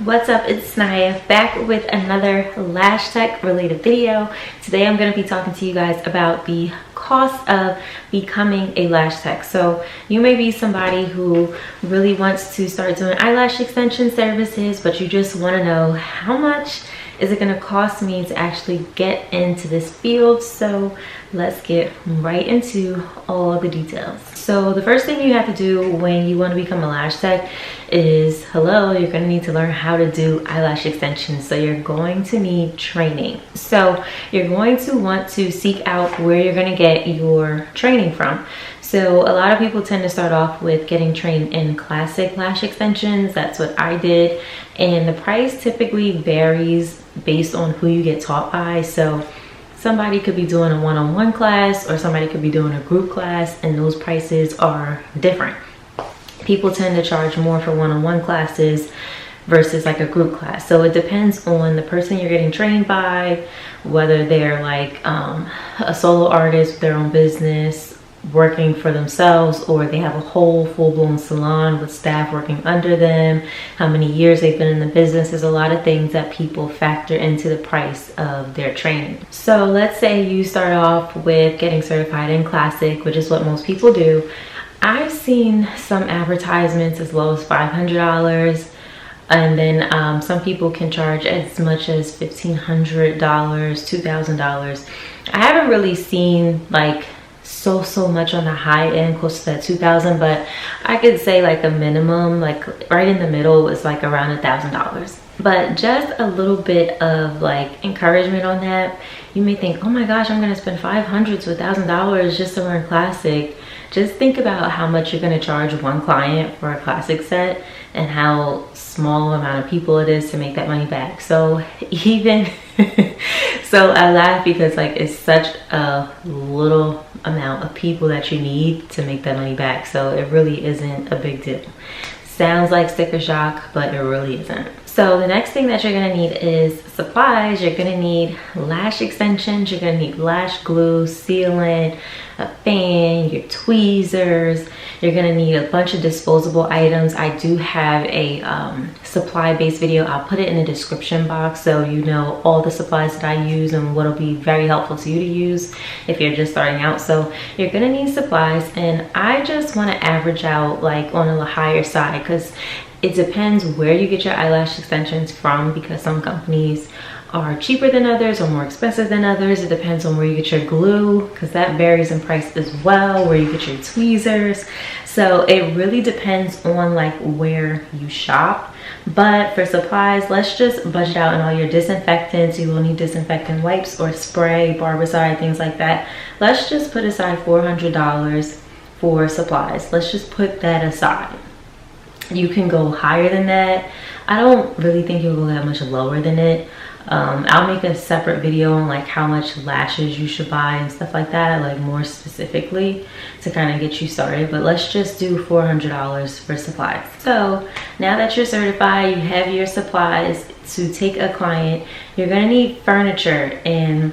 What's up, it's Naya back with another lash tech related video. Today I'm going to be talking to you guys about the cost of becoming a lash tech. So you may be somebody who really wants to start doing eyelash extension services, but you just want to know how much is it going to cost me to actually get into this field. So let's get right into all the details. So the first thing you have to do when you want to become a lash tech is, you're going to need to learn how to do eyelash extensions. So you're going to need training. So you're going to want to seek out where you're going to get your training from. So a lot of people tend to start off with getting trained in classic lash extensions. That's what I did. And the price typically varies based on who you get taught by. So somebody could be doing a one-on-one class, or somebody could be doing a group class, and those prices are different. People tend to charge more for one-on-one classes versus like a group class. So it depends on the person you're getting trained by, whether they're like a solo artist with their own business, working for themselves, or they have a whole full-blown salon with staff working under them, how many years they've been in the business. There's a lot of things that people factor into the price of their training. So let's say you start off with getting certified in classic, which is what most people do. I've seen some advertisements as low as $500, and then some people can charge as much as $1,500, $2,000. I haven't really seen like so much on the high end, close to that 2,000, but I could say like a minimum, like right in the middle, was like around $1,000. But just a little bit of like encouragement on that. You may think, oh my gosh, I'm gonna spend $500 to $1,000 just to learn classic. Just think about how much you're gonna charge one client for a classic set and how small amount of people it is to make that money back. So even so I laugh because like it's such a little amount of people that you need to make that money back. So it really isn't a big deal. Sounds like sticker shock, but it really isn't. So the next thing that you're gonna need is supplies. You're gonna need lash extensions, you're gonna need lash glue, sealant, a fan, your tweezers. You're gonna need a bunch of disposable items. I do have a supply-based video. I'll put it in the description box so you know all the supplies that I use and what'll be very helpful to you to use if you're just starting out. So you're gonna need supplies, and I just wanna average out like on a higher side, because it depends where you get your eyelash extensions from, because some companies are cheaper than others or more expensive than others. It depends on where you get your glue, because that varies in price as well, where you get your tweezers. So it really depends on like where you shop. But for supplies, let's just budget out on all your disinfectants. You will need disinfectant wipes or spray, barbicide, things like that. Let's just put aside $400 for supplies. Let's just put that aside. You can go higher than that. I don't really think you'll go that much lower than it. I'll make a separate video on like how much lashes you should buy and stuff like that, like more specifically to kind of get you started. But let's just do $400 for supplies. So now that you're certified, you have your supplies to take a client. You're gonna need furniture, and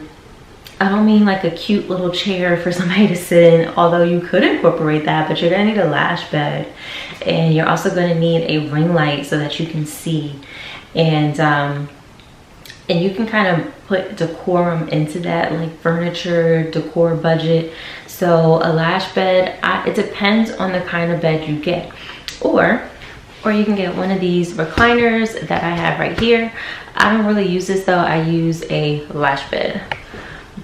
I don't mean like a cute little chair for somebody to sit in, although you could incorporate that, but you're gonna need a lash bed, and you're also gonna need a ring light so that you can see. And you can kind of put decorum into that, like furniture, decor budget. So a lash bed, it depends on the kind of bed you get. Or you can get one of these recliners that I have right here. I don't really use this though, I use a lash bed.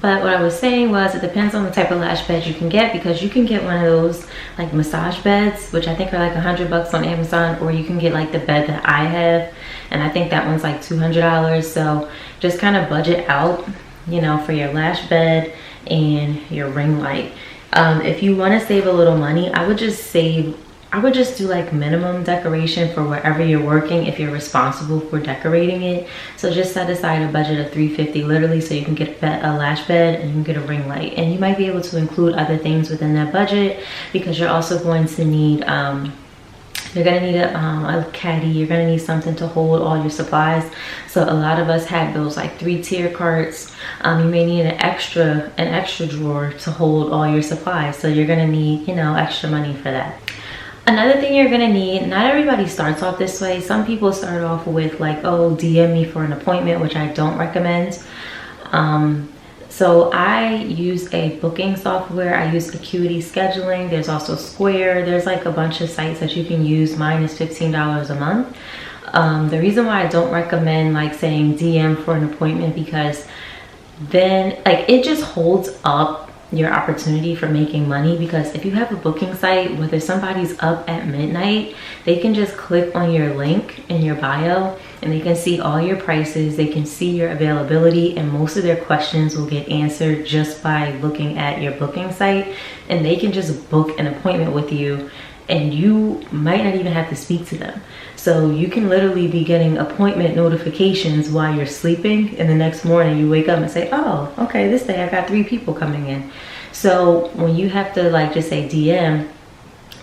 But what I was saying was, it depends on the type of lash bed you can get, because you can get one of those like massage beds, which I think are like $100 on Amazon, or you can get like the bed that I have, and I think that one's like $200. So just kind of budget out, you know, for your lash bed and your ring light. If you want to save a little money, I would just do like minimum decoration for wherever you're working if you're responsible for decorating it. So just set aside a budget of $350 literally, so you can get a lash bed and you can get a ring light. And you might be able to include other things within that budget, because you're also going to need you're gonna need a caddy. You're gonna need something to hold all your supplies. So a lot of us have those like 3-tier carts. You may need an extra drawer to hold all your supplies. So you're gonna need, you know, extra money for that. Another thing you're gonna need, not everybody starts off this way. Some people start off with like, oh, DM me for an appointment, which I don't recommend. So I use a booking software. I use Acuity Scheduling. There's also Square. There's like a bunch of sites that you can use. Mine is $15 a month. The reason why I don't recommend like saying DM for an appointment, because then like it just holds up your opportunity for making money. Because if you have a booking site, whether somebody's up at midnight, they can just click on your link in your bio and they can see all your prices, they can see your availability, and most of their questions will get answered just by looking at your booking site, and they can just book an appointment with you and you might not even have to speak to them. So you can literally be getting appointment notifications while you're sleeping, and the next morning you wake up and say, oh, okay, this day I got 3 people coming in. So when you have to like just say DM,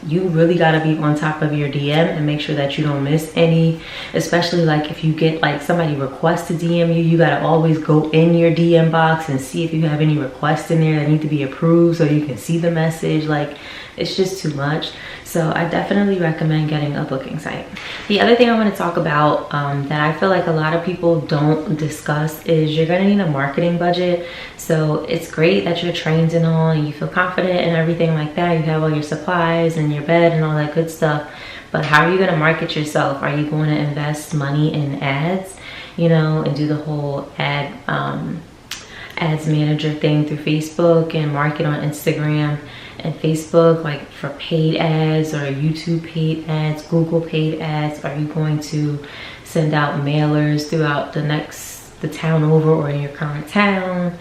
you really got to be on top of your DM and make sure that you don't miss any, especially like if you get like somebody requests to DM you, you got to always go in your DM box and see if you have any requests in there that need to be approved so you can see the message. Like, it's just too much. So I definitely recommend getting a booking site. The other thing I want to talk about that I feel like a lot of people don't discuss is you're going to need a marketing budget. So it's great that you're trained and all and you feel confident and everything like that. You have all your supplies and your bed and all that good stuff. But how are you going to market yourself? Are you going to invest money in ads, you know, and do the whole ads manager thing through Facebook and market on Instagram and Facebook, like for paid ads, or YouTube paid ads, Google paid ads? Are you going to send out mailers throughout the town over or in your current town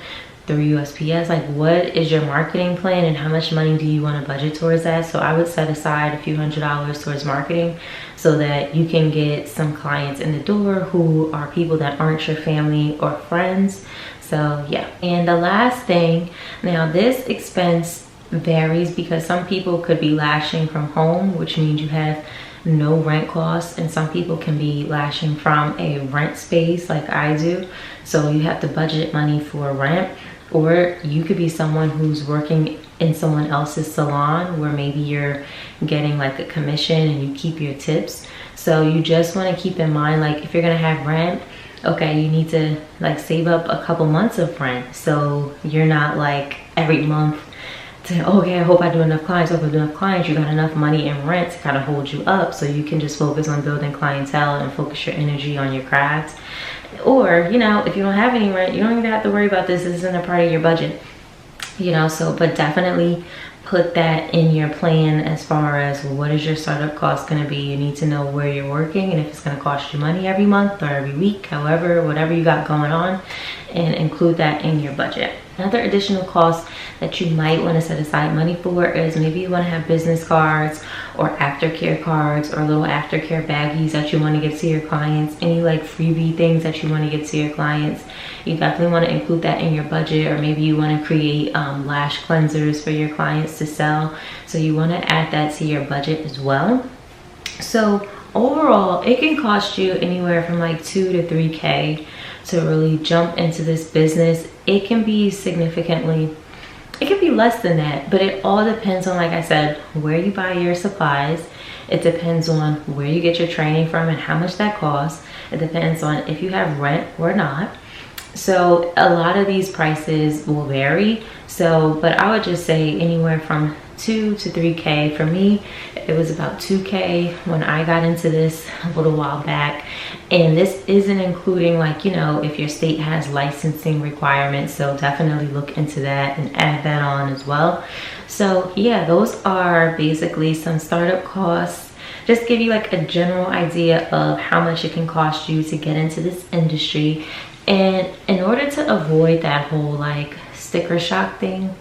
through USPS? Like, what is your marketing plan and how much money do you want to budget towards that? So I would set aside a few $100s towards marketing so that you can get some clients in the door who are people that aren't your family or friends. So yeah. And the last thing, now this expense varies because some people could be lashing from home, which means you have no rent costs, and some people can be lashing from a rent space like I do, so you have to budget money for rent. Or you could be someone who's working in someone else's salon where maybe you're getting like a commission and you keep your tips. So you just want to keep in mind, like if you're gonna have rent, okay, you need to like save up a couple months of rent, so you're not like every month to, okay, I hope I do enough clients. I hope I do enough clients. You got enough money in rent to kind of hold you up, so you can just focus on building clientele and focus your energy on your crafts. Or, you know, if you don't have any rent, you don't even have to worry about this. This isn't a part of your budget, you know. So, but definitely put that in your plan as far as what is your startup cost going to be. You need to know where you're working and if it's going to cost you money every month or every week, however, whatever you got going on, and include that in your budget. Another additional cost that you might want to set aside money for is maybe you want to have business cards or aftercare cards or little aftercare baggies that you want to give to your clients, any like freebie things that you want to give to your clients. You definitely want to include that in your budget. Or maybe you want to create lash cleansers for your clients to sell, so you want to add that to your budget as well. So overall, it can cost you anywhere from like $2 to $3K to really jump into this business. It can be significantly, it can be less than that, but it all depends on, like I said, where you buy your supplies. It depends on where you get your training from and how much that costs. It depends on if you have rent or not. So a lot of these prices will vary. So, but I would just say anywhere from 2 to 3K. For me, it was about 2K when I got into this a little while back. And this isn't including, like, you know, if your state has licensing requirements. So definitely look into that and add that on as well. So yeah, those are basically some startup costs. Just give you like a general idea of how much it can cost you to get into this industry. And in order to avoid that whole like sticker shock thing,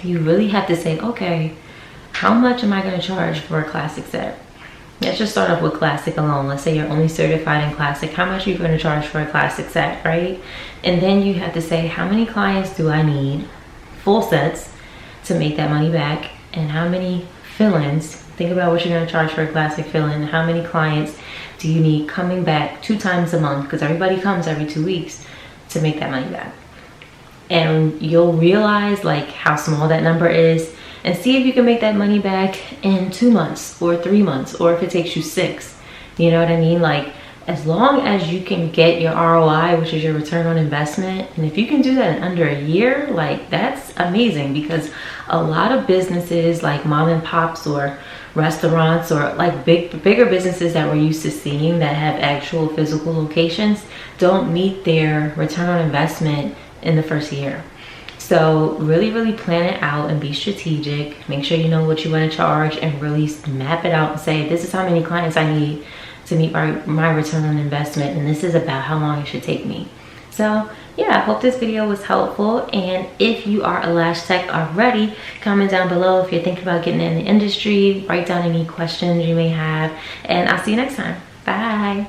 you really have to say, okay, how much am I going to charge for a classic set? Let's just start off with classic alone. Let's say you're only certified in classic. How much are you going to charge for a classic set, right? And then you have to say, how many clients do I need, full sets, to make that money back? And how many fill-ins? Think about what you're going to charge for a classic fill-in. How many clients do you need coming back 2 times a month? Because everybody comes every 2 weeks to make that money back. And you'll realize like how small that number is and see if you can make that money back in 2 months or 3 months, or if it takes you 6. You know what I mean? Like, as long as you can get your ROI, which is your return on investment, and if you can do that in under a year, like, that's amazing. Because a lot of businesses like mom and pops or restaurants or like bigger businesses that we're used to seeing that have actual physical locations don't meet their return on investment in the first year. So really plan it out and be strategic. Make sure you know what you want to charge and really map it out and say, this is how many clients I need to meet my return on investment, and this is about how long it should take me. So yeah, I hope this video was helpful, and if you are a lash tech already, comment down below if you're thinking about getting in the industry. Write down any questions you may have, and I'll see you next time. Bye.